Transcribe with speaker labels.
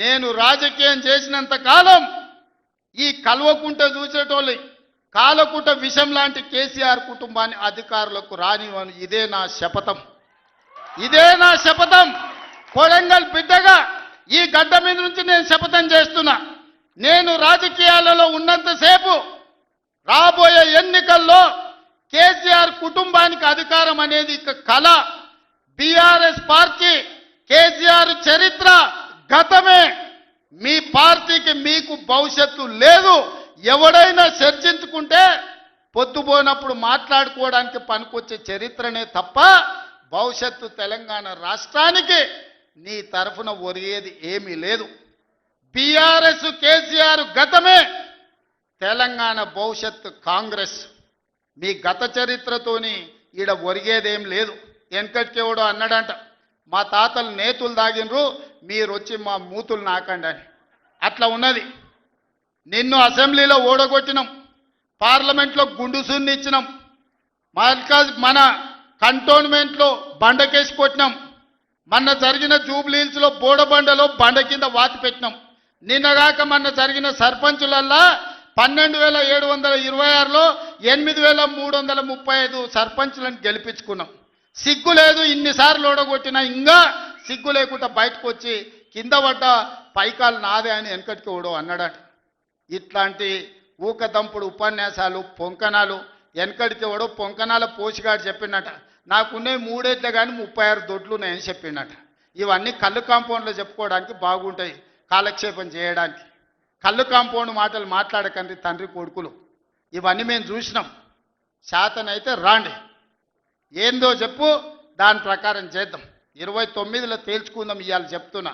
Speaker 1: నేను రాజకీయం చేసినంత కాలం ఈ కల్వకుంట చూసేటోళ్ళు కాలకుంట విషం లాంటి కేసీఆర్ కుటుంబాన్ని అధికారులకు రానివ్వను. ఇదే నా శపథం, ఇదే నా శపథం. కొడంగల్ బిడ్డగా ఈ గడ్డ మీద నుంచి నేను శపథం చేస్తున్నా. నేను రాజకీయాలలో ఉన్నంతసేపు రాబోయే ఎన్నికల్లో కేసీఆర్ కుటుంబానికి అధికారం అనేది ఇక కళ. బీఆర్ఎస్ పార్టీ కేసీఆర్ చరిత్ర గతమే. మీ పార్టీకి మీకు భవిష్యత్తు లేదు. ఎవడైనా చర్చించుకుంటే పొద్దుపోయినప్పుడు మాట్లాడుకోవడానికి పనికొచ్చే చరిత్రనే తప్ప భవిష్యత్తు తెలంగాణ రాష్ట్రానికి నీ తరఫున ఒరిగేది ఏమీ లేదు. బీఆర్ఎస్ కేసీఆర్ గతమే, తెలంగాణ భవిష్యత్తు కాంగ్రెస్. మీ గత చరిత్రతోని ఈడ ఒరిగేదేం లేదు. వెనకటికెవడో అన్నాడంట, మా తాతలు నేతులు దాగినరు, మీరు వచ్చి మా మూతులు నాకండి అని. అట్లా ఉన్నది. నిన్ను అసెంబ్లీలో ఓడగొట్టినాం, పార్లమెంట్లో గుండు సున్ని ఇచ్చినాం, మన కంటోన్మెంట్లో బండకేసి కొట్టినాం, మొన్న జరిగిన జూబ్లీహిల్స్లో బోడబండలో బండ కింద వాతి పెట్టినాం. నిన్నగాక మొన్న జరిగిన సర్పంచులల్లా 12,726లో 8,335 సర్పంచులను గెలిపించుకున్నాం. సిగ్గు లేదు, ఇన్నిసార్లు ఓడగొట్టినా ఇంకా సిగ్గు లేకుండా బయటకు వచ్చి కింద పడ్డ పైకాలు నాదే అని వెనకటికి ఓడో అన్నాడట. ఇట్లాంటి ఊకదంపుడు ఉపన్యాసాలు పొంకనాలు వెనకడికి ఎవడో పొంకనాల పోషిగాడు చెప్పినట. నాకున్నాయి 3 ఏళ్ళే కానీ 36 దొడ్లు ఉన్నాయని చెప్పినట. ఇవన్నీ కళ్ళు కాంపౌండ్లో చెప్పుకోవడానికి బాగుంటాయి, కాలక్షేపం చేయడానికి. కళ్ళు కాంపౌండ్ మాటలు మాట్లాడకండి తండ్రి కొడుకులు. ఇవన్నీ మేము చూసినాం. శాతనైతే రాండి, ఏందో చెప్పు, దాని ప్రకారం చేద్దాం. 29లో తేల్చుకుందాం. ఇవాళ చెప్తున్నా,